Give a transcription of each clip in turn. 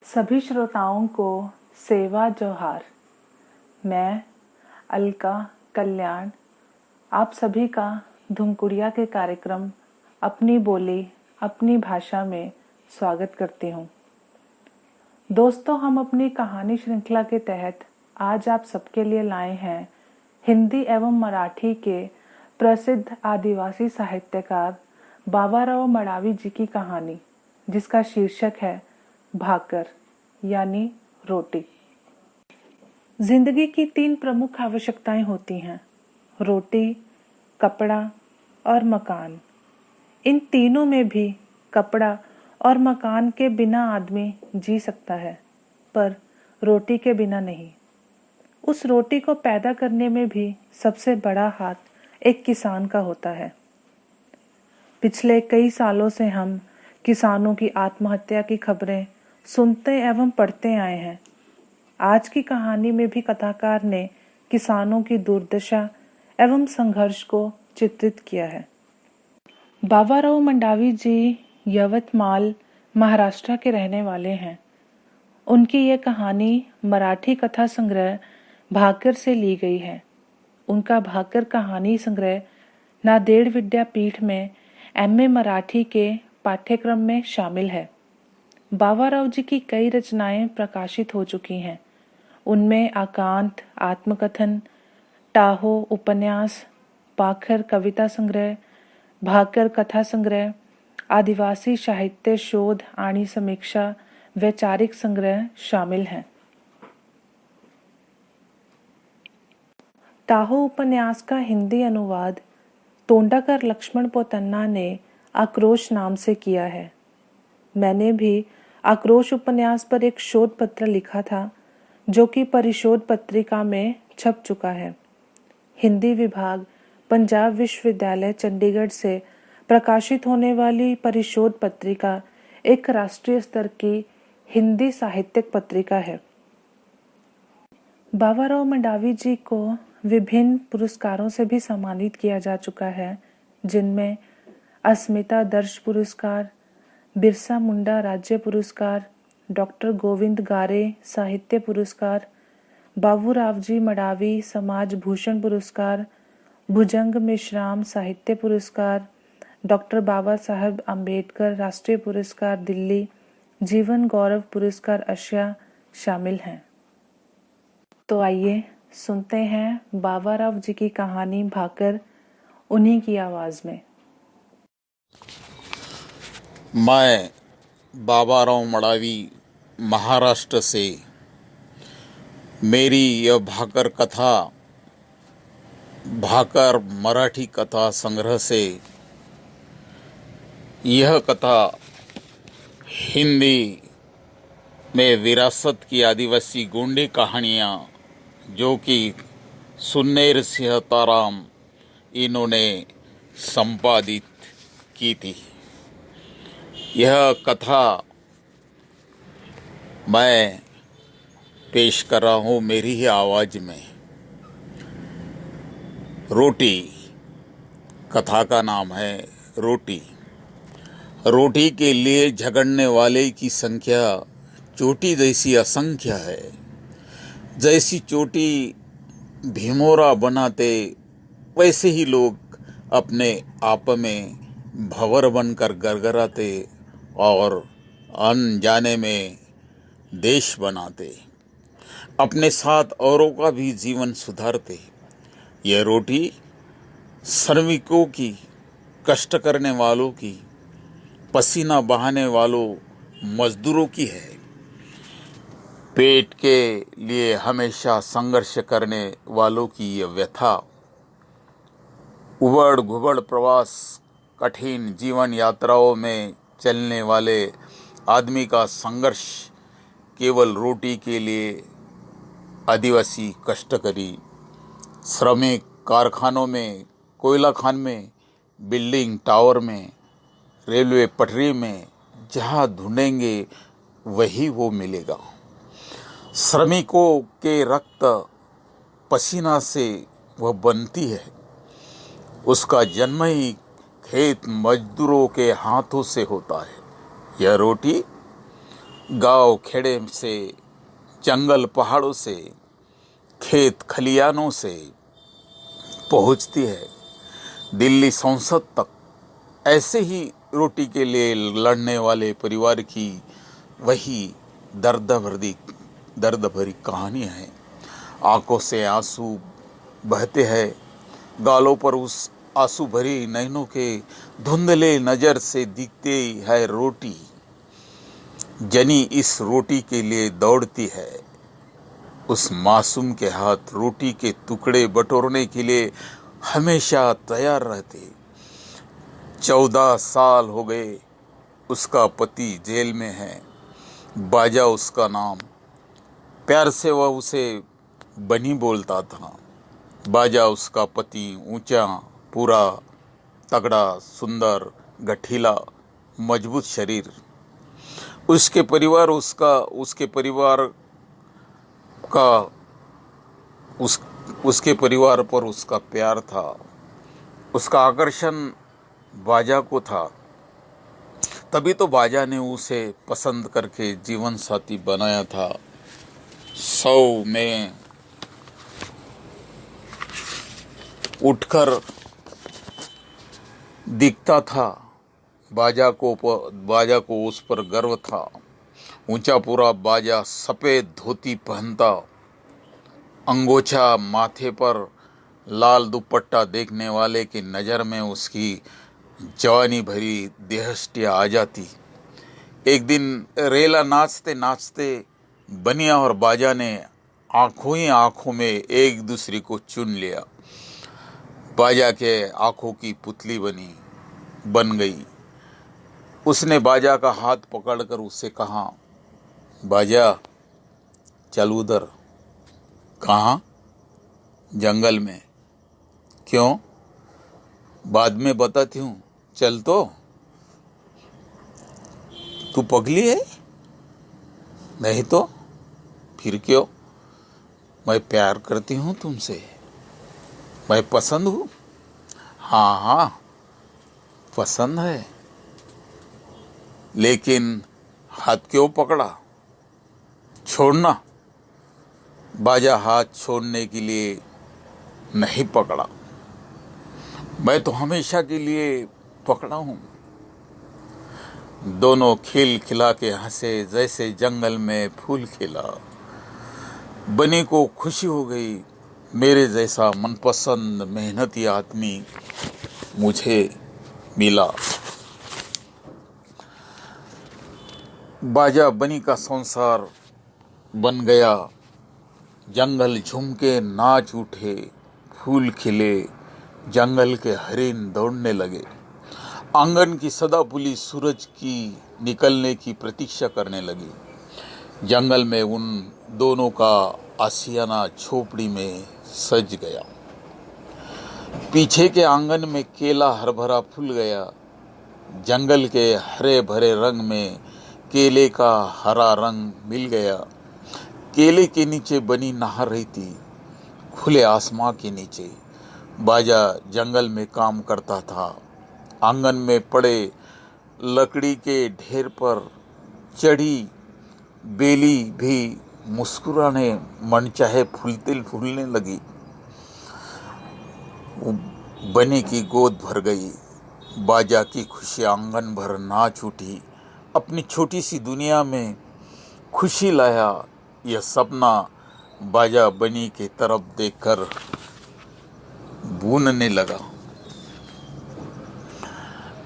सभी श्रोताओं को सेवा जोहार। मैं अलका कल्याण आप सभी का धुमकुड़िया के कार्यक्रम अपनी बोली अपनी भाषा में स्वागत करती हूँ। दोस्तों, हम अपनी कहानी श्रृंखला के तहत आज आप सबके लिए लाए हैं हिंदी एवं मराठी के प्रसिद्ध आदिवासी साहित्यकार बाबाराव मडावी जी की कहानी, जिसका शीर्षक है भाकर यानी रोटी। जिंदगी की 3 प्रमुख आवश्यकताएं होती हैं: रोटी, कपड़ा और मकान। इन तीनों में भी कपड़ा और मकान के बिना आदमी जी सकता है, पर रोटी के बिना नहीं। उस रोटी को पैदा करने में भी सबसे बड़ा हाथ एक किसान का होता है। पिछले कई सालों से हम किसानों की आत्महत्या की खबरें सुनते एवं पढ़ते आए हैं। आज की कहानी में भी कथाकार ने किसानों की दुर्दशा एवं संघर्ष को चित्रित किया है। बाबाराव मंडावी जी यवतमाल, महाराष्ट्र के रहने वाले हैं। उनकी ये कहानी मराठी कथा संग्रह भाकर से ली गई है। उनका भाकर कहानी संग्रह नांदेड़ विद्यापीठ में एमए मराठी के पाठ्यक्रम में शामिल है। बाबाराव जी की कई रचनाएं प्रकाशित हो चुकी हैं। उनमें आकांत, आत्मकथन, टाहो उपन्यास, पाखर कविता संग्रह, भाकर कथा संग्रह, आदिवासी साहित्य शोध आणि समीक्षा, वैचारिक संग्रह शामिल हैं। टाहो उपन्यास का हिंदी अनुवाद तोंडाकर लक्ष्मण पोतन्ना ने आक्रोश नाम से किया है। मैंने भी आक्रोश उपन्यास पर एक शोध पत्र लिखा था, जो कि परिशोध पत्रिका में छप चुका है। हिंदी विभाग, पंजाब विश्वविद्यालय चंडीगढ़ से प्रकाशित होने वाली परिशोध पत्रिका एक राष्ट्रीय स्तर की हिंदी साहित्यिक पत्रिका है। बाबाराव मंडावी जी को विभिन्न पुरस्कारों से भी सम्मानित किया जा चुका है, जिनमें अस्मिता दर्श पुरस्कार, बिरसा मुंडा राज्य पुरस्कार, डॉक्टर गोविंद गारे साहित्य पुरस्कार, बाबूराव जी मडावी समाज भूषण पुरस्कार, भुजंग मेश्राम साहित्य पुरस्कार, डॉक्टर बाबा साहब अम्बेडकर राष्ट्रीय पुरस्कार दिल्ली, जीवन गौरव पुरस्कार एशिया शामिल हैं। तो आइए सुनते हैं बाबाराव जी की कहानी भाकर, उन्हीं की आवाज में। मैं बाबाराव मडावी महाराष्ट्र से मेरी यह भाकर कथा भाकर मराठी कथा संग्रह से यह कथा हिंदी में विरासत की आदिवासी गोंडी कहानियाँ, जो कि सुन्नेर सिंह ताराम इन्होंने संपादित की थी। यह कथा मैं पेश कर रहा हूँ मेरी ही आवाज़ में। रोटी, कथा का नाम है रोटी। रोटी के लिए झगड़ने वाले की संख्या चोटी जैसी असंख्य है। जैसी चोटी भीमोरा बनाते, वैसे ही लोग अपने आप में भंवर बनकर गरगराते और अनजाने में देश बनाते, अपने साथ औरों का भी जीवन सुधारते। यह रोटी श्रमिकों की, कष्ट करने वालों की, पसीना बहाने वालों मजदूरों की है। पेट के लिए हमेशा संघर्ष करने वालों की यह व्यथा, उबड़ घुबड़ प्रवास, कठिन जीवन यात्राओं में चलने वाले आदमी का संघर्ष केवल रोटी के लिए आदिवासी कष्टकरी श्रमिक कारखानों में, कोयला खान में, बिल्डिंग टावर में, रेलवे पटरी में जहाँ ढूंढेंगे वही वो मिलेगा। श्रमिकों के रक्त पसीना से वह बनती है। उसका जन्म ही खेत मजदूरों के हाथों से होता है। यह रोटी गांव खेड़े से, जंगल पहाड़ों से, खेत खलियानों से पहुंचती है दिल्ली संसद तक। ऐसे ही रोटी के लिए लड़ने वाले परिवार की वही दर्द भरी कहानी है। आंखों से आंसू बहते हैं, गालों पर उस आंसू भरी नैनों के धुंधले नजर से दिखती है रोटी। जनी इस रोटी के लिए दौड़ती है, उस मासूम के हाथ रोटी के टुकड़े बटोरने के लिए हमेशा तैयार रहते। 14 साल हो गए, उसका पति जेल में है, बाजा उसका नाम। प्यार से वह उसे बनी बोलता था। बाजा उसका पति, ऊंचा, पूरा, तगड़ा, सुंदर, गठीला, मजबूत शरीर। उसके परिवार का उसके परिवार पर उसका प्यार था। उसका आकर्षण बाजा को था। तभी तो बाजा ने उसे पसंद करके जीवन साथी बनाया था। 100 में उठकर दिखता था। बाजा को उस पर गर्व था। ऊंचा पूरा बाजा सफेद धोती पहनता, अंगोछा माथे पर, लाल दुपट्टा देखने वाले की नज़र में उसकी जवानी भरी देहष्टिया आ जाती। एक दिन रेला नाचते नाचते बनिया और बाजा ने आंखों ही आंखों में एक दूसरे को चुन लिया। बाजा के आंखों की पुतली बन गई। उसने बाजा का हाथ पकड़कर उससे कहा, बाजा चल उधर। कहाँ? जंगल में। क्यों? बाद में बताती हूँ, चल। तो तू पगली है? नहीं तो फिर क्यों? मैं प्यार करती हूँ तुमसे, मैं पसंद हूँ। हाँ हाँ पसंद है, लेकिन हाथ क्यों पकड़ा? छोड़ना। बाजा हाथ छोड़ने के लिए नहीं पकड़ा, मैं तो हमेशा के लिए पकड़ा हूँ। दोनों खिल खिला के हंसे जैसे जंगल में फूल खिला। बनी को खुशी हो गई, मेरे जैसा मनपसंद मेहनती आदमी मुझे मिला। बाजा बनी का संसार बन गया। जंगल झूमके नाच उठे, फूल खिले, जंगल के हरिन दौड़ने लगे। आंगन की सदाफुली सूरज की निकलने की प्रतीक्षा करने लगी। जंगल में उन दोनों का आशियाना झोपड़ी में सज गया। पीछे के आंगन में केला हरभरा फूल गया। जंगल के हरे भरे रंग में केले का हरा रंग मिल गया। केले के नीचे बनी नहा रही थी, खुले आसमां के नीचे। बाजा जंगल में काम करता था। आंगन में पड़े लकड़ी के ढेर पर चढ़ी बेली भी मुस्कुराने मनचाहे फूलने लगी। बनी की गोद भर गई। बाजा की खुशी आंगन भर नाच उठी। अपनी छोटी सी दुनिया में खुशी लाया यह सपना बाजा बनी की तरफ देखकर बूनने लगा।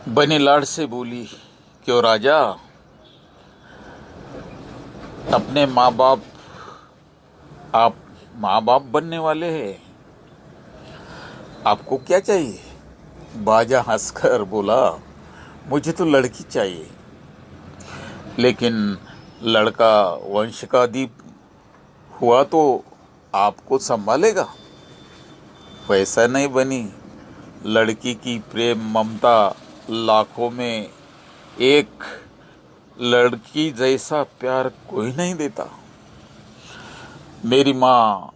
बनी लाड़ से बोली, क्यों राजा, अपने आप माँ बाप बनने वाले हैं, आपको क्या चाहिए? बाजा हंसकर बोला, मुझे तो लड़की चाहिए, लेकिन लड़का वंश का दीप हुआ तो आपको संभालेगा। वैसा नहीं बनी, लड़की की प्रेम ममता लाखों में एक, लड़की जैसा प्यार कोई नहीं देता। मेरी माँ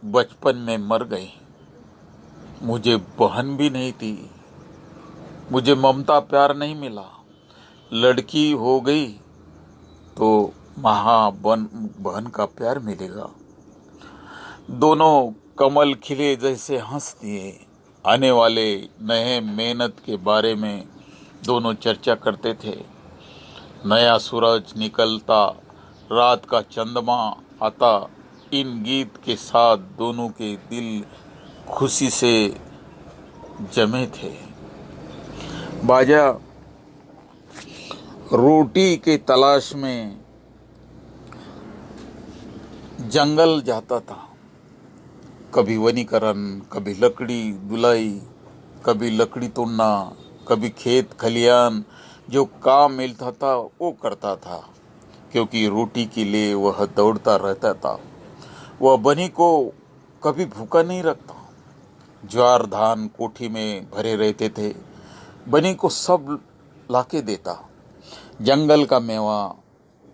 बचपन में मर गई, मुझे बहन भी नहीं थी, मुझे ममता प्यार नहीं मिला। लड़की हो गई तो बहन का प्यार मिलेगा। दोनों कमल खिले जैसे हंस दिए। आने वाले नए मेहनत के बारे में दोनों चर्चा करते थे। नया सूरज निकलता, रात का चंद्रमा आता, इन गीत के साथ दोनों के दिल खुशी से जमे थे। बाजा रोटी के तलाश में जंगल जाता था। कभी वनीकरण, कभी लकड़ी धुलाई, कभी लकड़ी तोड़ना, कभी खेत खलियान। जो काम मिलता था वो करता था, क्योंकि रोटी के लिए वह दौड़ता रहता था। वह बनी को कभी भूखा नहीं रखता। ज्वार धान कोठी में भरे रहते थे। बनी को सब लाके देता। जंगल का मेवा,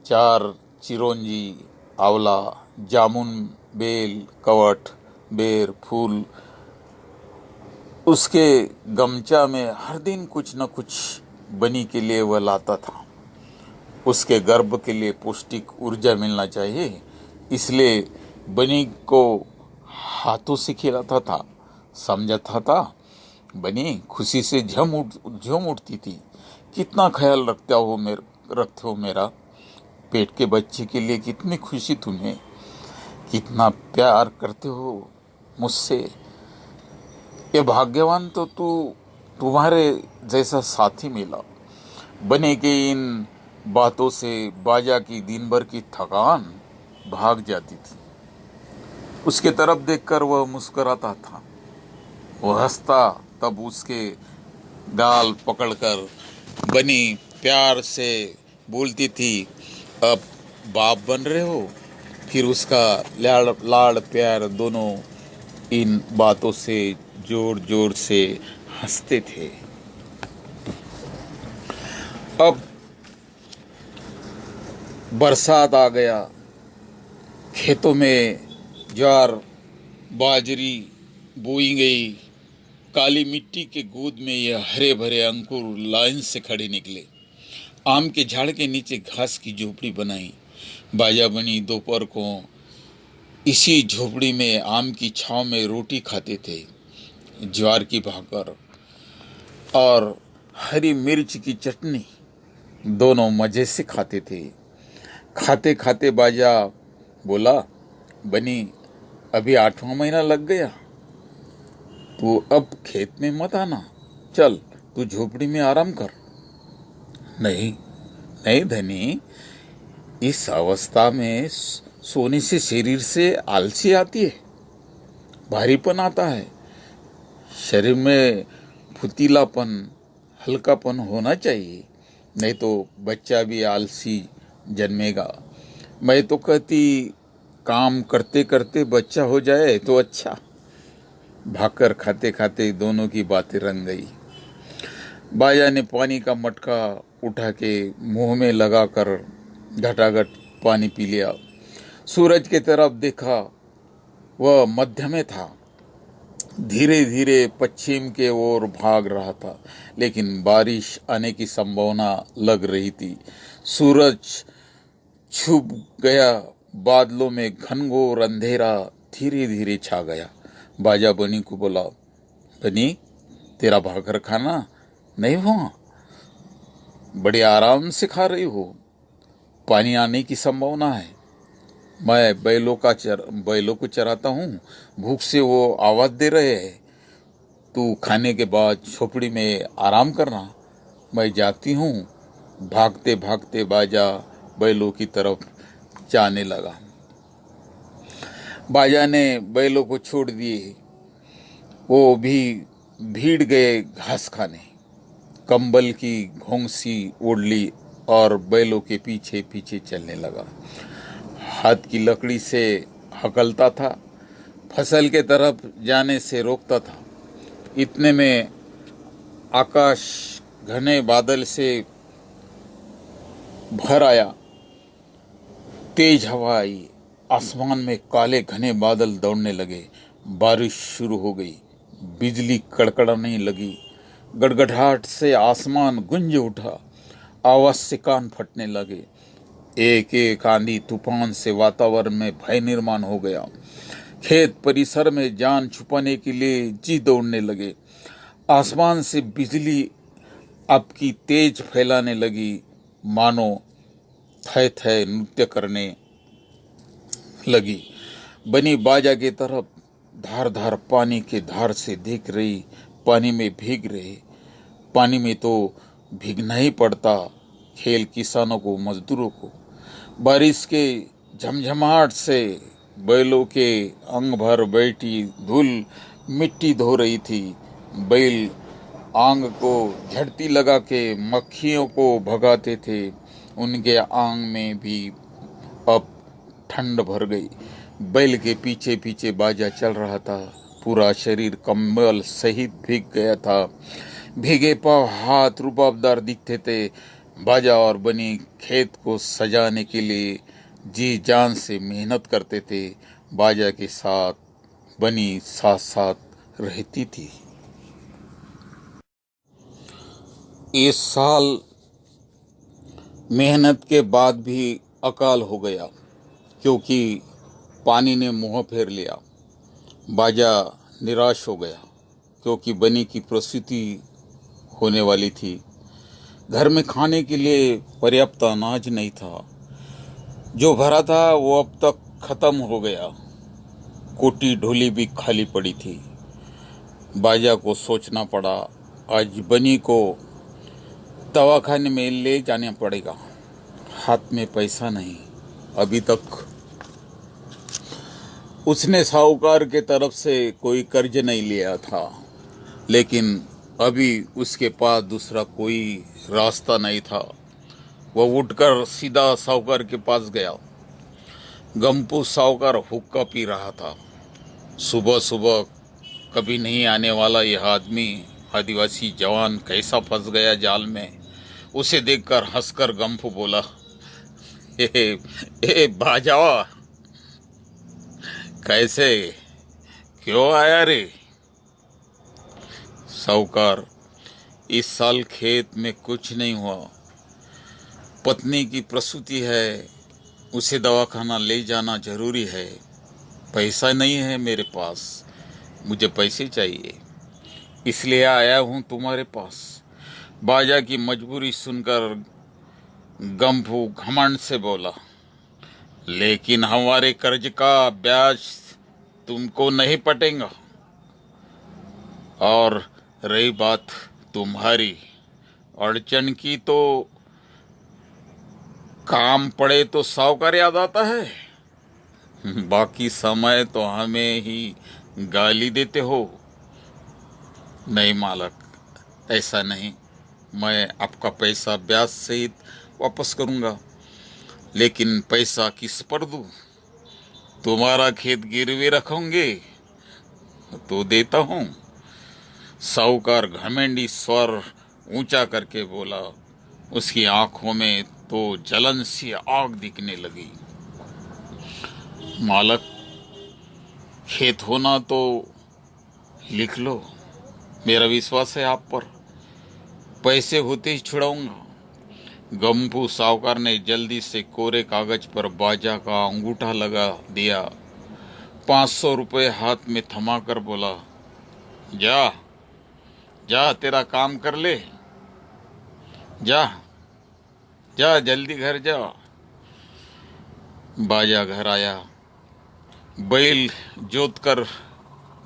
चार, चिरौंजी, आंवला, जामुन, बेल, कवट, बेर, फूल, उसके गमचा में हर दिन कुछ न कुछ बनी के लिए वह लाता था। उसके गर्भ के लिए पौष्टिक ऊर्जा मिलना चाहिए, इसलिए बनी को हाथों से खिलाता था। समझता था बनी खुशी से झूम उठती थी। कितना ख्याल रखते हो मेरा। पेट के बच्चे के लिए कितनी खुशी तुम्हें। कितना प्यार करते हो मुझसे। ये भाग्यवान तो तुम्हारे जैसा साथी मिला। बने के इन बातों से बाजा की दिन भर की थकान भाग जाती थी। उसके तरफ देखकर वह मुस्कुराता था। वह हंसता, तब उसके गाल पकड़कर बनी प्यार से बोलती थी, अब बाप बन रहे हो। फिर उसका लाड़ प्यार दोनों इन बातों से जोर जोर से हंसते थे। अब बरसात आ गया। खेतों में ज्वार बाजरी बोई गई। काली मिट्टी के गोद में यह हरे भरे अंकुर लाइन से खड़े निकले। आम के झाड़ के नीचे घास की झोपड़ी बनाई। बाजा बनी दोपहर को इसी झोपड़ी में आम की छांव में रोटी खाते थे। ज्वार की भाकर और हरी मिर्च की चटनी दोनों मजे से खाते थे। खाते खाते बाजा बोला, बनी अभी 8वां महीना लग गया, तू अब खेत में मत आना। चल तू झोपड़ी में आराम कर। नहीं नहीं धनी, इस अवस्था में सोने से शरीर से आलसी आती है, भारीपन आता है। शरीर में फुर्तीलापन, हल्कापन होना चाहिए, नहीं तो बच्चा भी आलसी जन्मेगा। मैं तो कहती काम करते करते बच्चा हो जाए तो अच्छा। भाकर खाते खाते दोनों की बातें रंग गई। बाजा ने पानी का मटका उठा के मुंह में लगाकर घटाघट पानी पी लिया। सूरज की तरफ देखा, वह मध्य में था। धीरे धीरे पश्चिम के ओर भाग रहा था, लेकिन बारिश आने की संभावना लग रही थी। सूरज छुप गया। बादलों में घनघोर अंधेरा धीरे धीरे छा गया। बाजा बनी को बोला, बनी तेरा भाकर खाना नहीं हुआ? बड़े आराम से खा रही हो। पानी आने की संभावना है। मैं बैलों को चराता हूँ। भूख से वो आवाज दे रहे हैं। तू खाने के बाद झोपड़ी में आराम करना। मैं जाती हूँ। भागते भागते बाजा बैलों की तरफ जाने लगा। बाजा ने बैलों को छोड़ दिए। वो भी भीड़ गए घास खाने। कंबल की घोंसी ओढ़ ली और बैलों के पीछे पीछे चलने लगा। हाथ की लकड़ी से हकलता था, फसल के तरफ जाने से रोकता था। इतने में आकाश घने बादल से भर आया। तेज हवा आई। आसमान में काले घने बादल दौड़ने लगे। बारिश शुरू हो गई। बिजली कड़कड़ाने लगी। गड़गड़ाहट से आसमान गूंज उठा। आवाज से कान फटने लगे। एक एक आंधी तूफान से वातावरण में भय निर्माण हो गया। खेत परिसर में जान छुपाने के लिए जी दौड़ने लगे। आसमान से बिजली आपकी तेज फैलाने लगी, मानो थय थय नृत्य करने लगी। बनी बाजा की तरफ धार धार पानी के धार से देख रही। पानी में भीग रहे। पानी में तो भीगना ही पड़ता, खेल किसानों को, मजदूरों को। बारिश के झमझमाहट से बैलों के अंग भर बैठी धूल मिट्टी धो रही थी। बैल आंग को झड़ती लगा के मक्खियों को भगाते थे। उनके आंग में भी अब ठंड भर गई। बैल के पीछे पीछे बाजा चल रहा था। पूरा शरीर कंबल सहित भीग गया था। भीगे पांव हाथ रुबाबदार दिखते थे। बाजा और बनी खेत को सजाने के लिए जी जान से मेहनत करते थे। बाजा के साथ बनी साथ साथ रहती थी। इस साल मेहनत के बाद भी अकाल हो गया, क्योंकि पानी ने मुंह फेर लिया। बाजा निराश हो गया, क्योंकि बनी की प्रसूति होने वाली थी। घर में खाने के लिए पर्याप्त अनाज नहीं था। जो भरा था वो अब तक खत्म हो गया। कोटी ढोली भी खाली पड़ी थी। बाजा को सोचना पड़ा, आज बनी को दवाखाने में ले जाना पड़ेगा। हाथ में पैसा नहीं। अभी तक उसने साहूकार के तरफ से कोई कर्ज नहीं लिया था, लेकिन अभी उसके पास दूसरा कोई रास्ता नहीं था। वह उठकर सीधा साहूकार के पास गया। गंपू साहूकार हुक्का पी रहा था। सुबह सुबह कभी नहीं आने वाला यह आदमी, आदिवासी जवान, कैसा फंस गया जाल में। उसे देखकर हंसकर गंपू बोला, ए बाजावा, कैसे, क्यों आया रे? साहूकार, इस साल खेत में कुछ नहीं हुआ। पत्नी की प्रसूति है, उसे दवाखाना ले जाना जरूरी है। पैसा नहीं है मेरे पास, मुझे पैसे चाहिए, इसलिए आया हूं तुम्हारे पास। बाजा की मजबूरी सुनकर गंभू घमंड से बोला, लेकिन हमारे कर्ज का ब्याज तुमको नहीं पटेगा। और रही बात तुम्हारी अड़चन की, तो काम पड़े तो साहूकार याद आता है, बाकी समय तो हमें ही गाली देते हो। नहीं मालक, ऐसा नहीं। मैं आपका पैसा ब्याज सहित वापस करूंगा, लेकिन पैसा किस पर दूं? तुम्हारा खेत गिरवी रखोगे तो देता हूं। साहूकार घमंडी स्वर ऊंचा करके बोला। उसकी आंखों में तो जलन सी आग दिखने लगी। मालक, खेत होना तो लिख लो, मेरा विश्वास है आप पर। पैसे होते ही छुड़ाऊंगा। गंपू साहूकार ने जल्दी से कोरे कागज पर बाजा का अंगूठा लगा दिया। 500 रुपये हाथ में थमाकर बोला, जा जा, तेरा काम कर ले, जा जा, जल्दी घर जा। बाजा घर आया। बैल जोतकर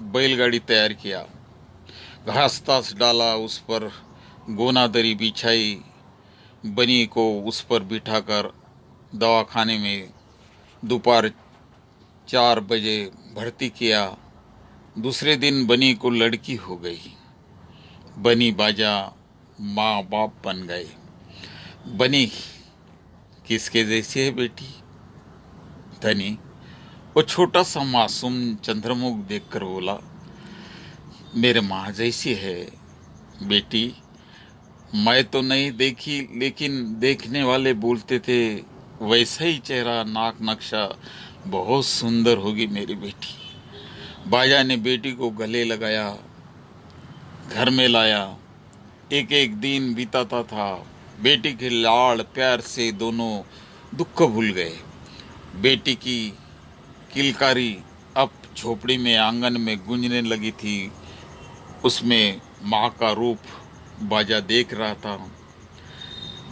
बैलगाड़ी तैयार किया। घास तास डाला, उस पर गोनादरी बिछाई। बनी को उस पर बिठाकर दवाखाने में दोपहर 4 बजे भर्ती किया। दूसरे दिन बनी को लड़की हो गई। बनी बाजा माँ बाप बन गए। बनी किसके जैसी है बेटी? धनी वो छोटा सा मासूम चंद्रमुख देखकर बोला, मेरे माँ जैसी है बेटी। मैं तो नहीं देखी, लेकिन देखने वाले बोलते थे वैसा ही चेहरा, नाक नक्शा, बहुत सुंदर होगी मेरी बेटी। बाजा ने बेटी को गले लगाया, घर में लाया। एक एक दिन बीताता था। बेटी के लाड़ प्यार से दोनों दुख भूल गए। बेटी की किलकारी अब झोपड़ी में आंगन में गूंजने लगी थी। उसमें माँ का रूप बाजा देख रहा था।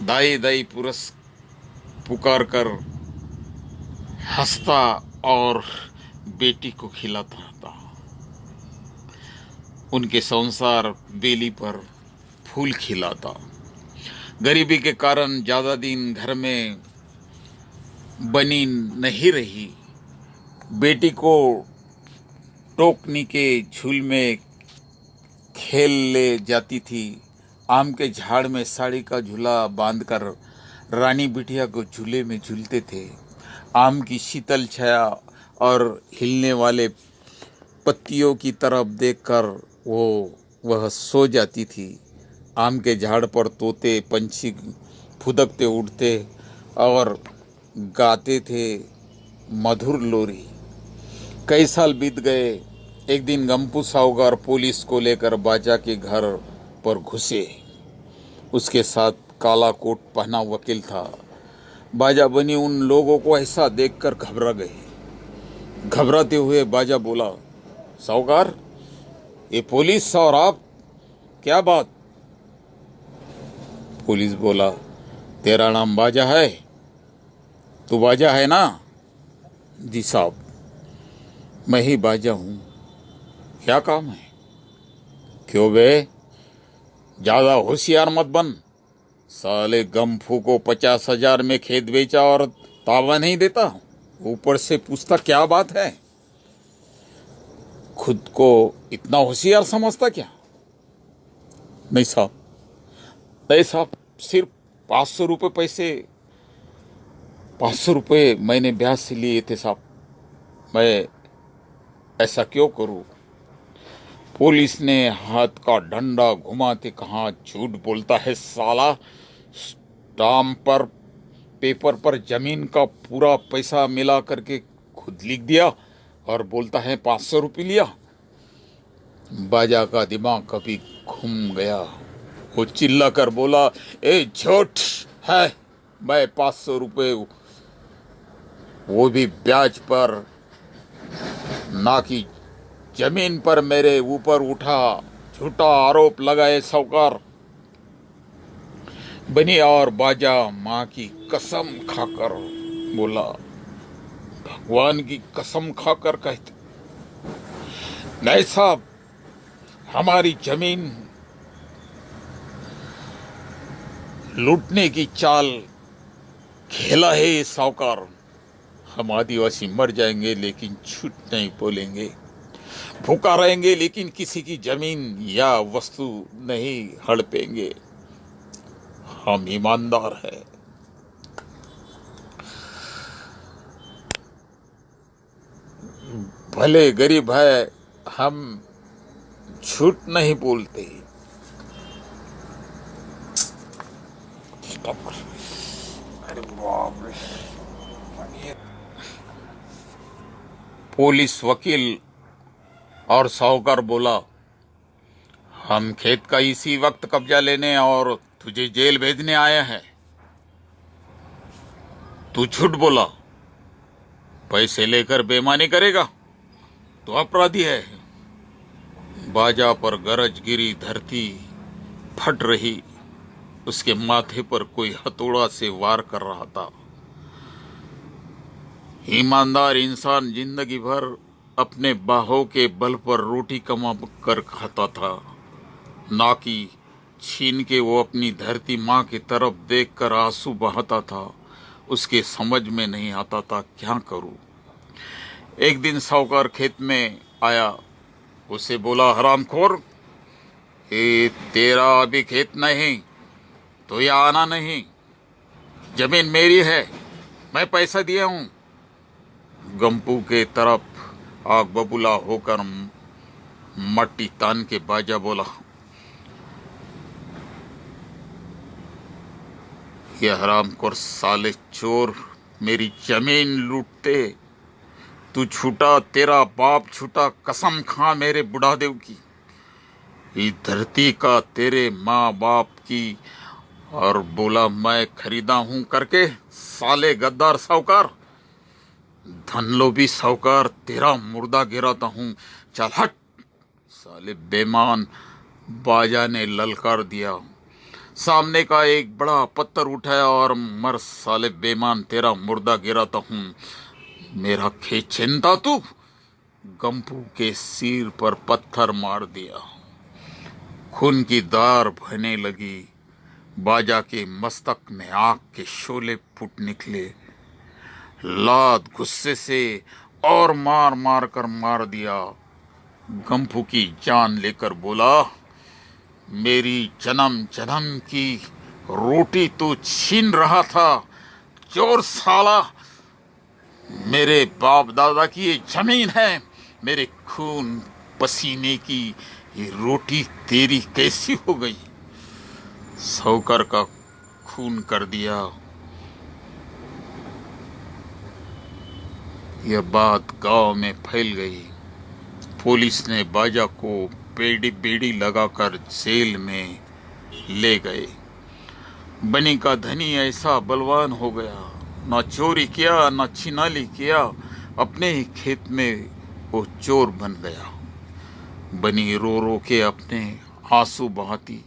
दाई दाई पुकार कर हंसता और बेटी को खिलाता था। उनके संसार बेली पर फूल खिलाता। गरीबी के कारण ज्यादा दिन घर में बनी नहीं रही। बेटी को टोकनी के झूल में खेल ले जाती थी। आम के झाड़ में साड़ी का झूला बांधकर रानी बिटिया को झूले में झूलते थे। आम की शीतल छाया और हिलने वाले पत्तियों की तरफ देखकर वह सो जाती थी। आम के झाड़ पर तोते पंछी फुदकते उड़ते और गाते थे मधुर लोरी। कई साल बीत गए। एक दिन गंपू साहूकार पुलिस को लेकर बाजा के घर पर घुसे। उसके साथ काला कोट पहना वकील था। बाजा बनी उन लोगों को ऐसा देखकर घबरा गए। घबराते हुए बाजा बोला, साहूकार, ये पुलिस और आप, क्या बात? पुलिस बोला, तेरा नाम बाजा है? तू बाजा है ना? जी साहब, मैं ही बाजा हूं। क्या काम है? क्यों बे, ज्यादा होशियार मत बन। साले गम्फू को 50,000 में खेत बेचा और तावा नहीं देता, ऊपर से पूछता क्या बात है। खुद को इतना होशियार समझता क्या? नहीं साहब, नहीं साहब, सिर्फ 500 रुपये 500 रुपये मैंने ब्याज से लिए थे साहब। मैं ऐसा क्यों करूं? पुलिस ने हाथ का डंडा घुमाते कहा, झूठ बोलता है साला। स्टाम्प पर पेपर पर जमीन का पूरा पैसा मिला करके खुद लिख दिया और बोलता है 500 रुपये लिया। बाजा का दिमाग कभी घूम गया। वो चिल्ला कर बोला, ए झूठ है, मैं 500 रुपये वो भी ब्याज पर, ना कि जमीन पर मेरे ऊपर उठा। झूठा आरोप लगाए साहूकार। बनी और बाजा माँ की कसम खाकर बोला, भगवान की कसम खाकर कहते, नहीं साहब, हमारी जमीन लूटने की चाल खेला है ये साहूकार। हम आदिवासी मर जाएंगे लेकिन झूठ नहीं बोलेंगे। भूखा रहेंगे लेकिन किसी की जमीन या वस्तु नहीं हड़पेंगे। हम ईमानदार हैं। भले गरीब है, हम झूठ नहीं बोलते। अरे बाप रे। पुलिस, वकील और साहूकार बोला, हम खेत का इसी वक्त कब्जा लेने और तुझे जेल भेजने आए हैं। तू झूठ बोला, पैसे लेकर बेईमानी करेगा तो अपराधी है। बाजा पर गरज गिरी, धरती फट रही। उसके माथे पर कोई हथौड़ा से वार कर रहा था। ईमानदार इंसान जिंदगी भर अपने बाहों के बल पर रोटी कमा कर खाता था, ना कि छीन के वो अपनी धरती माँ की तरफ देखकर आंसू बहाता था। उसके समझ में नहीं आता था क्या करूं। एक दिन साहूकार खेत में आया। उसे बोला, हरामखोर, ये तेरा अभी खेत नहीं तो यहाँ आना नहीं। जमीन मेरी है, मैं पैसा दिया हूं। गंपू के तरफ आग बबूला होकर मट्टी तान के बाजा बोला, ये हरामखोर साले चोर मेरी जमीन लूटते। तू छूटा, तेरा बाप छूटा, कसम खा मेरे बुढ़ादेव की, इस धरती का, तेरे माँ बाप की। और बोला, मैं खरीदा हूं करके साले गद्दार साहूकार, धनलोभी साहूकार, तेरा मुर्दा गिराता हूं, चल हट। साले बेमान, बाजा ने ललकार दिया। सामने का एक बड़ा पत्थर उठाया और मर साले बेमान, तेरा मुर्दा गिराता हूं। मेरा खेत चिंता तू। गंपू के सिर पर पत्थर मार दिया। खून की धार बहने लगी। बाजा के मस्तक में आग के शोले फूट निकले। लात गुस्से से और मार मार कर मार दिया। गंपू की जान लेकर बोला, मेरी जन्म जन्म की रोटी तू छीन रहा था, चोर साला। मेरे बाप दादा की ये जमीन है, मेरे खून पसीने की ये रोटी तेरी कैसी हो गई? साहूकार का खून कर दिया। यह बात गांव में फैल गई। पुलिस ने बाजा को बेड़ी बेड़ी लगाकर जेल में ले गए। बनी का धनी ऐसा बलवान हो गया, ना चोरी किया ना छिनाली किया, अपने ही खेत में वो चोर बन गया। बनी रो रो के अपने आंसू बहाती,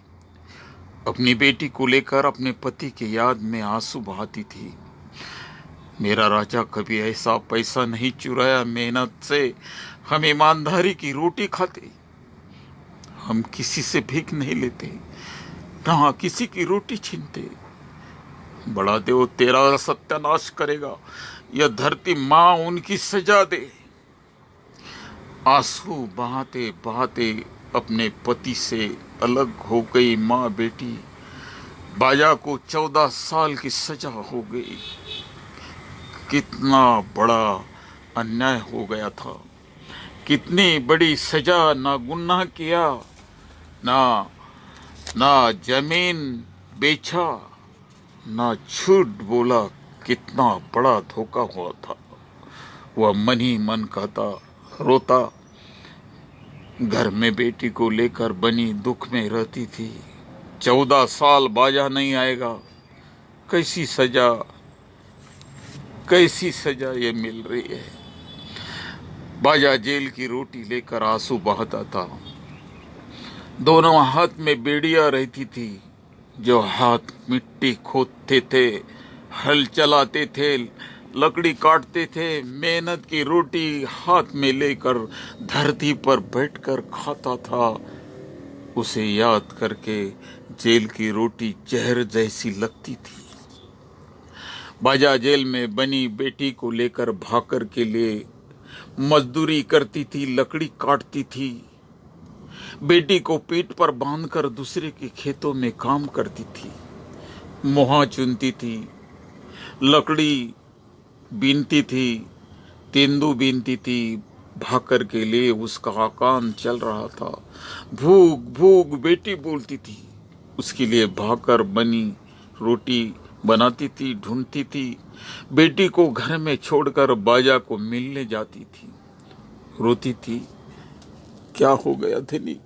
अपनी बेटी को लेकर अपने पति के याद में आंसू बहाती थी। मेरा राजा कभी ऐसा पैसा नहीं चुराया, मेहनत से हम ईमानदारी की रोटी खाते। हम किसी से भीख नहीं लेते, ना किसी की रोटी छीनते। बड़ा देव तेरा सत्यानाश करेगा, यह धरती माँ उनकी सजा दे। आंसू बहाते बहाते अपने पति से अलग हो गई माँ बेटी। बाजा को 14 साल की सजा हो गई। कितना बड़ा अन्याय हो गया था, कितनी बड़ी सजा। ना गुनाह किया, ना जमीन बेचा, ना झूठ बोला। कितना बड़ा धोखा हुआ था। वह मन ही मन कहता, रोता। घर में बेटी को लेकर बनी दुख में रहती थी। 14 साल बाजा नहीं आएगा, कैसी सजा, कैसी सजा ये मिल रही है। बाजा जेल की रोटी लेकर आंसू बहाता था। दोनों हाथ में बेड़ियां रहती थी। जो हाथ मिट्टी खोदते थे, हल चलाते थे, लकड़ी काटते थे, मेहनत की रोटी हाथ में लेकर धरती पर बैठकर खाता था, उसे याद करके जेल की रोटी जहर जैसी लगती थी। बाजा जेल में बनी बेटी को लेकर भाकर के लिए मजदूरी करती थी, लकड़ी काटती थी। बेटी को पीठ पर बांधकर दूसरे के खेतों में काम करती थी। मोहा चुनती थी, लकड़ी बीनती थी, तेंदू बीनती थी। भाकर के लिए उसका काम चल रहा था। भूख भूख बेटी बोलती थी। उसके लिए भाकर बनी रोटी बनाती थी, ढूंढती थी। बेटी को घर में छोड़कर बाजा को मिलने जाती थी। रोती थी, क्या हो गया धनी,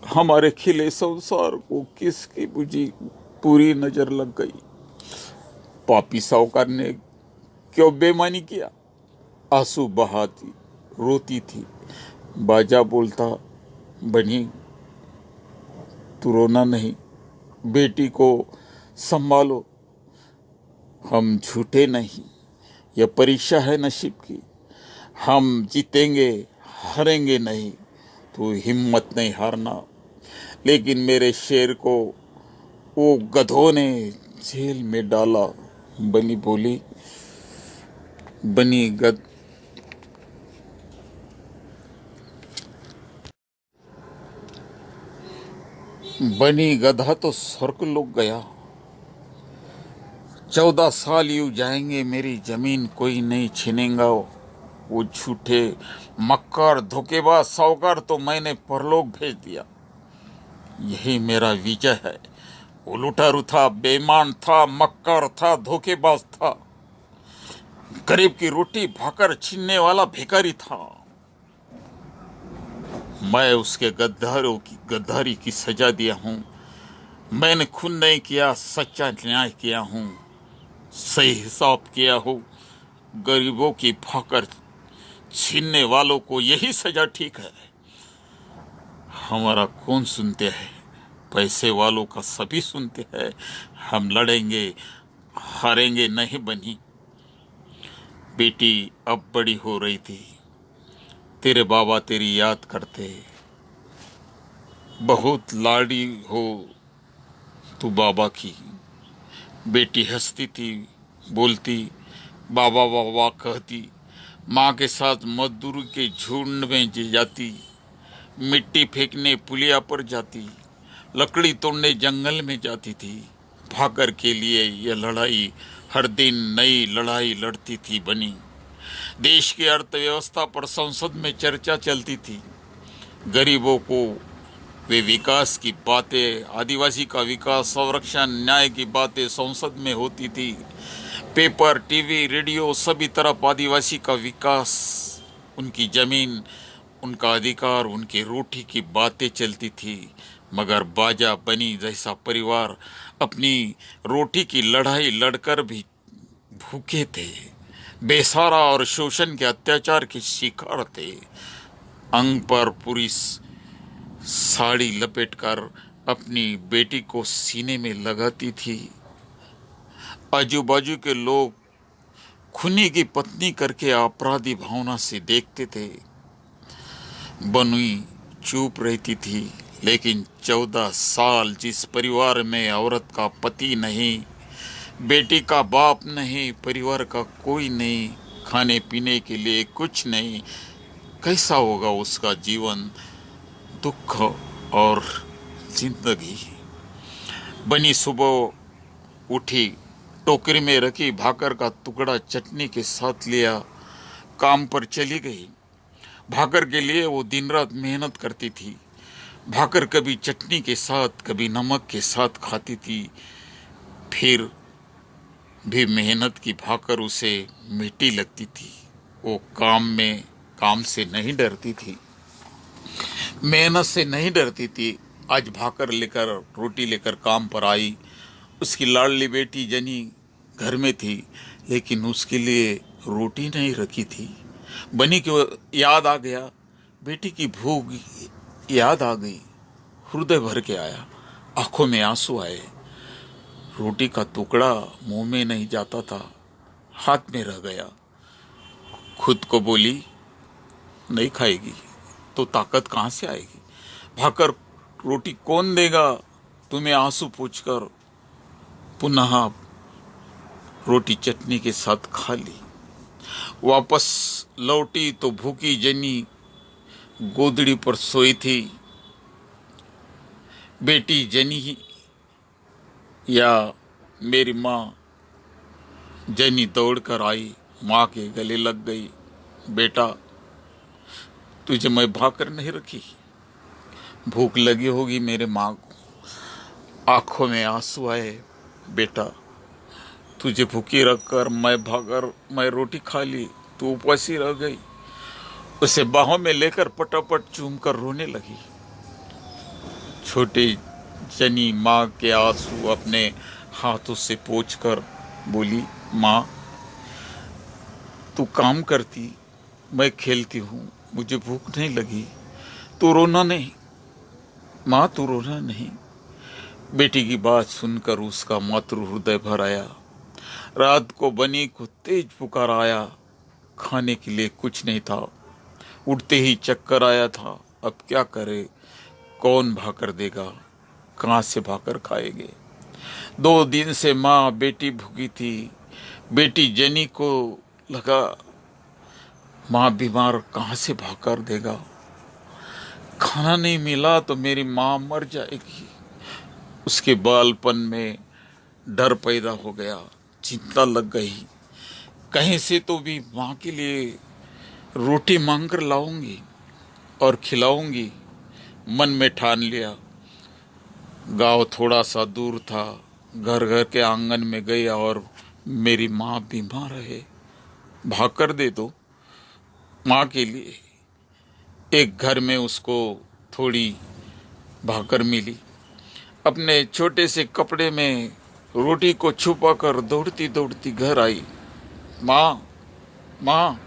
हमारे खिले संसार को किसकी बुझी पूरी नजर लग गई। पापी साहूकार ने क्यों बेईमानी किया। आंसू बहाती रोती थी। बाजा बोलता, बनी तू रोना नहीं, बेटी को संभालो। हम झूठे नहीं, यह परीक्षा है नसीब की। हम जीतेंगे, हारेंगे नहीं। तू हिम्मत नहीं हारना। लेकिन मेरे शेर को वो गधों ने जेल में डाला। बनी बोली, बनी गधा तो स्वर्ग लोग गया। 14 साल यूं जाएंगे, मेरी जमीन कोई नहीं छीनेगा। वो झूठे मक्कार धोखेबाज साहूकार तो मैंने परलोक भेज दिया। यही मेरा विजय है। वो लुटारू था, बेईमान था, मक्कार था, धोखेबाज था, गरीब की रोटी भाकर छीनने वाला भिखारी था। मैं उसके गद्दारी की सजा दिया हूं। मैंने खून नहीं किया, सच्चा न्याय किया हूं। सही हिसाब किया हो, गरीबों की भाकर छीनने वालों को यही सजा ठीक है। हमारा कौन सुनते हैं? पैसे वालों का सभी सुनते हैं। हम लड़ेंगे, हारेंगे नहीं बनी। बेटी अब बड़ी हो रही थी, तेरे बाबा तेरी याद करते, बहुत लाडी हो तू बाबा की। बेटी हंसती थी, बोलती, बाबा बाबा कहती, माँ के साथ मजदूर के झुंड में जाती, मिट्टी फेंकने पुलिया पर जाती, लकड़ी तोड़ने जंगल में जाती थी। भाकर के लिए यह लड़ाई हर दिन नई लड़ाई लड़ती थी बनी। देश की अर्थव्यवस्था पर संसद में चर्चा चलती थी। गरीबों को वे विकास की बातें, आदिवासी का विकास, संरक्षण, न्याय की बातें संसद में होती थी। पेपर, टीवी, रेडियो सभी तरफ आदिवासी का विकास, उनकी जमीन, उनका अधिकार, उनकी रोटी की बातें चलती थी। मगर बाजा बनी जैसा परिवार अपनी रोटी की लड़ाई लड़कर भी भूखे थे, बेसहारा और शोषण के अत्याचार के शिकार थे। अंग पर पूरी साड़ी लपेटकर अपनी बेटी को सीने में लगाती थी। आजू बाजू के लोग खूनी की पत्नी करके अपराधी भावना से देखते थे। बनुई चुप रहती थी, लेकिन 14 साल जिस परिवार में औरत का पति नहीं, बेटी का बाप नहीं, परिवार का कोई नहीं, खाने पीने के लिए कुछ नहीं, कैसा होगा उसका जीवन, दुख और जिंदगी। बनी सुबह उठी, टोकरी में रखी भाकर का टुकड़ा चटनी के साथ लिया, काम पर चली गई। भाकर के लिए वो दिन रात मेहनत करती थी। भाकर कभी चटनी के साथ, कभी नमक के साथ खाती थी। फिर भी मेहनत की भाकर उसे मीठी लगती थी। वो काम से नहीं डरती थी, मेहनत से नहीं डरती थी। आज भाकर लेकर, रोटी लेकर काम पर आई। उसकी लाडली बेटी जनी घर में थी, लेकिन उसके लिए रोटी नहीं रखी थी। बनी को याद आ गया, बेटी की भूख याद आ गई, हृदय भर के आया, आंखों में आंसू आए। रोटी का टुकड़ा मुंह में नहीं जाता था, हाथ में रह गया। खुद को बोली, नहीं खाएगी तो ताकत कहाँ से आएगी? भाकर रोटी कौन देगा तुम्हें? आंसू पूछकर पुनः रोटी चटनी के साथ खा ली। वापस लौटी तो भूखी जनी गोदड़ी पर सोई थी। बेटी जनी या मेरी माँ जनी दौड़कर आई, माँ के गले लग गई। बेटा, तुझे मैं भाकर नहीं रखी? भूख लगी होगी मेरे माँ को। आंखों में आंसू आए। बेटा, तुझे भूखी रखकर मैं रोटी खा ली, तू उपवासी रह गई। उसे बाहों में लेकर पटापट चूमकर रोने लगी। छोटी जनी माँ के आंसू अपने हाथों से पोंछकर बोली, माँ, तू काम करती, मैं खेलती हूँ, मुझे भूख नहीं लगी, तू रोना नहीं। माँ, तू रोना नहीं। बेटी की बात सुनकर उसका मातृ हृदय भर आया। रात को बनी को तेज पुकार आया। खाने के लिए कुछ नहीं था, उठते ही चक्कर आया था। अब क्या करे, कौन भाकर देगा, कहाँ से भाकर खाएंगे? 2 दिन से माँ बेटी भूखी थी। बेटी जनी को लगा, माँ बीमार, कहाँ से भाकर देगा? खाना नहीं मिला तो मेरी माँ मर जाएगी। उसके बालपन में डर पैदा हो गया, चिंता लग गई। कहीं से तो भी माँ के लिए रोटी मांग कर लाऊंगी और खिलाऊंगी। मन में ठान लिया। गांव थोड़ा सा दूर था। घर घर के आंगन में गया और मेरी माँ बीमार है, भाकर दे दो माँ के लिए। एक घर में उसको थोड़ी भाकर मिली। अपने छोटे से कपड़े में रोटी को छुपाकर दौड़ती दौड़ती घर आई। माँ, माँ,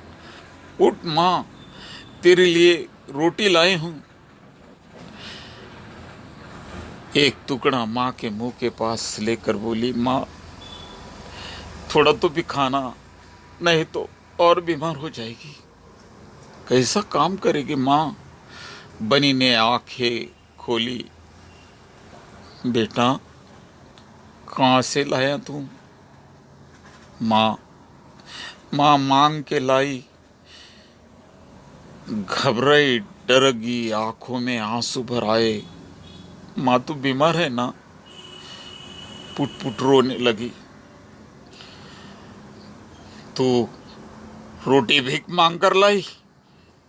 उठ माँ, तेरे लिए रोटी लाए हूं। एक टुकड़ा माँ के मुंह के पास लेकर बोली, माँ, थोड़ा तो भी खाना, नहीं तो और बीमार हो जाएगी। कैसा काम करेगी माँ? बनी ने आंखें खोली। बेटा, कहाँ से लाया तू? माँ, माँ मांग के लाई। घबराई, डर गई, आंखों में आंसू भर आए। माँ तू बीमार है ना? पुट पुट रोने लगी। तो रोटी भीख मांग कर लाई।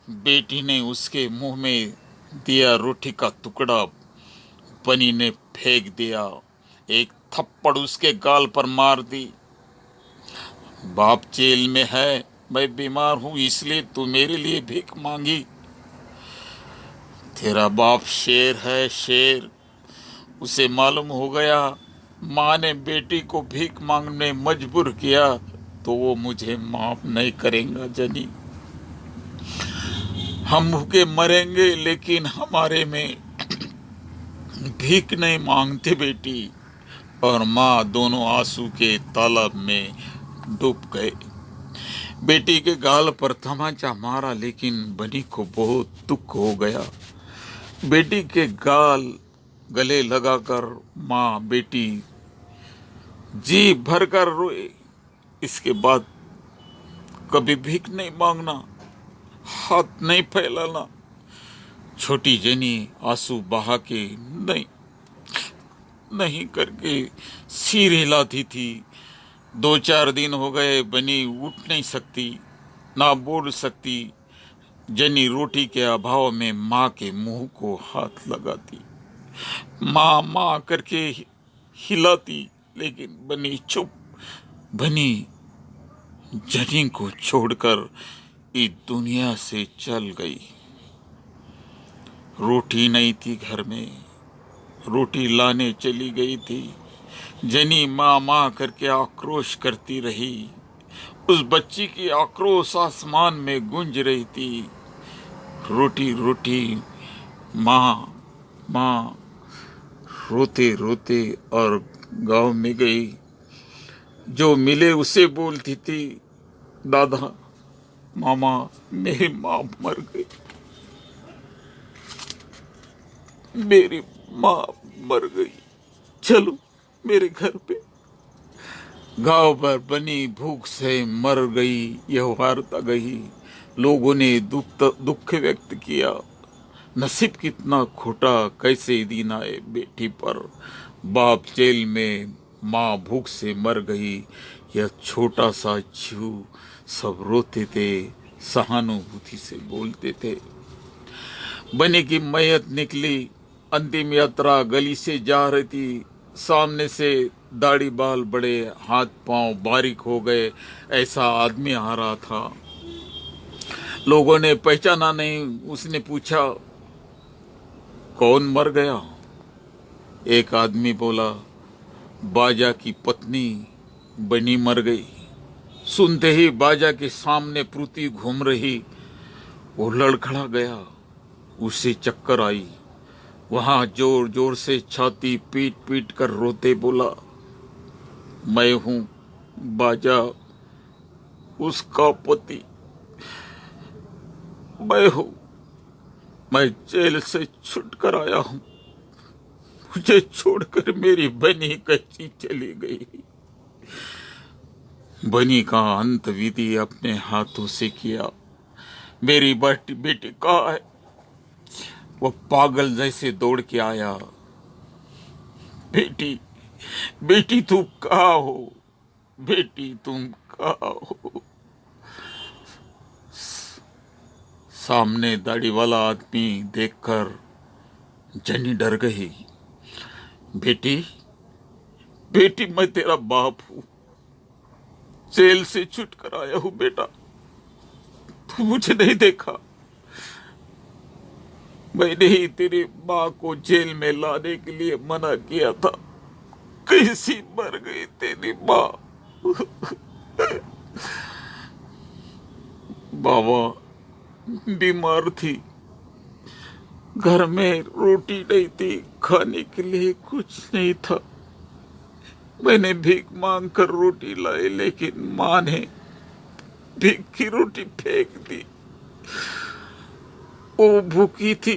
बेटी ने उसके मुंह में दिया रोटी का टुकड़ा, बनी ने फेंक दिया। एक थप्पड़ उसके गाल पर मार दी। बाप जेल में है, मैं बीमार हूं, इसलिए तू मेरे लिए भीख मांगी। तेरा बाप शेर है, शेर। उसे मालूम हो गया माँ ने बेटी को भीख मांगने मजबूर किया तो वो मुझे माफ नहीं करेगा। जनी, हम भूखे मरेंगे लेकिन हमारे में भीख नहीं मांगते बेटी। और माँ दोनों आंसू के तालाब में डूब गए। बेटी के गाल पर तमाचा मारा लेकिन बनी को बहुत दुख हो गया। बेटी के गाल गले लगाकर माँ बेटी जी भरकर रोए। इसके बाद कभी भीख नहीं मांगना, हाथ नहीं फैलाना। छोटी जनी आंसू बहा के नहीं नहीं करके सिर हिलाती थी। 2-4 दिन हो गए, बनी उठ नहीं सकती, ना बोल सकती। जनी रोटी के अभाव में माँ के मुंह को हाथ लगाती, माँ माँ करके हिलाती, लेकिन बनी चुप। बनी जनी को छोड़कर इस दुनिया से चल गई। रोटी नहीं थी घर में, रोटी लाने चली गई थी। जनी माँ माँ करके आक्रोश करती रही। उस बच्ची की आक्रोश आसमान में गूंज रही थी। रोटी रोटी, माँ माँ, रोते रोते और गांव में गई। जो मिले उसे बोलती थी, दादा, मामा, मेरी माँ मर गई, मेरी माँ मर गई, चलो मेरे घर पे। गांव भर बनी भूख से मर गई, यह वार्ता गई। लोगों ने दुख व्यक्त किया। नसीब कितना खोटा, कैसे दिन आए बेटी पर। बाप जेल में, माँ भूख से मर गई। यह छोटा सा जीव। सब रोते थे, सहानुभूति से बोलते थे। बनी की मैयत निकली। अंतिम यात्रा गली से जा रही थी। सामने से दाढ़ी बाल बड़े, हाथ पांव बारीक हो गए, ऐसा आदमी आ रहा था। लोगों ने पहचाना नहीं। उसने पूछा, कौन मर गया? एक आदमी बोला, बाजा की पत्नी बनी मर गई। सुनते ही बाजा के सामने पृथ्वी घूम रही। वो लड़खड़ा गया, उसे चक्कर आई। वहां जोर जोर से छाती पीट पीट कर रोते बोला, मैं हूं बाजा, उसका पति। मैं हूं, मैं जेल से छूट कर आया हूं। मुझे छोड़कर मेरी बनी कैसी चली गई। बनी का अंत विधि अपने हाथों से किया। मेरी बेटी कहाँ है? वो पागल जैसे दौड़ के आया। बेटी, बेटी तुम कहाँ हो? बेटी तुम कहाँ हो? सामने दाढ़ी वाला आदमी देखकर जनी डर गई। बेटी, बेटी, मैं तेरा बाप हूं, जेल से छूट कर आया हूं। बेटा, तू मुझे नहीं देखा? मैंने ही तेरी माँ को जेल में लाने के लिए मना किया था। कैसी मर गई तेरी माँ। बाबा बीमार थी, घर में रोटी नहीं थी, खाने के लिए कुछ नहीं था। मैंने भीख मांग कर रोटी लाई, लेकिन माँ ने भीख की रोटी फेंक दी। वो भूखी थी,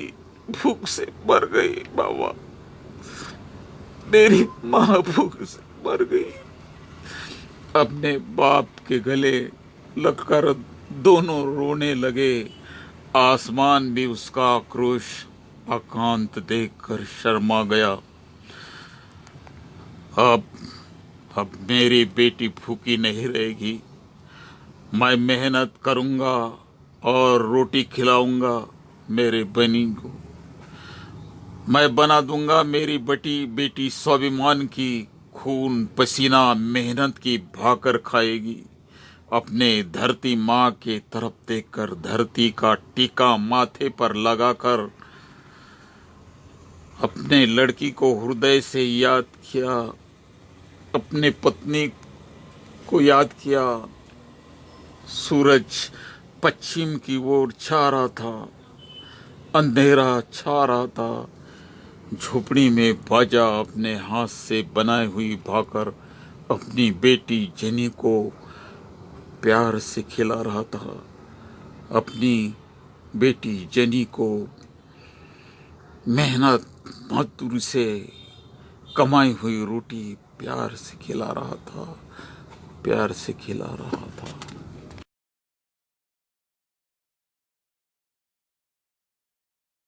भूख से मर गई बाबा। मेरी माँ भूख से मर गई। अपने बाप के गले लगकर दोनों रोने लगे। आसमान भी उसका आक्रोश आकांत देखकर शर्मा गया। अब मेरी बेटी भूखी नहीं रहेगी। मैं मेहनत करूंगा और रोटी खिलाऊंगा मेरे बनी को। मैं बना दूंगा मेरी बेटी स्वाभिमान की, खून पसीना मेहनत की भाकर खाएगी। अपने धरती माँ के तरफ देखकर धरती का टीका माथे पर लगाकर अपने लड़की को हृदय से याद किया, अपने पत्नी को याद किया। सूरज पश्चिम की ओर छा रहा था, अंधेरा छा रहा था। झोपड़ी में बाजा अपने हाथ से बनाई हुई भाकर अपनी बेटी जनी को प्यार से खिला रहा था। अपनी बेटी जनी को मेहनत मजदूरी से कमाई हुई रोटी प्यार से खिला रहा था, प्यार से खिला रहा था।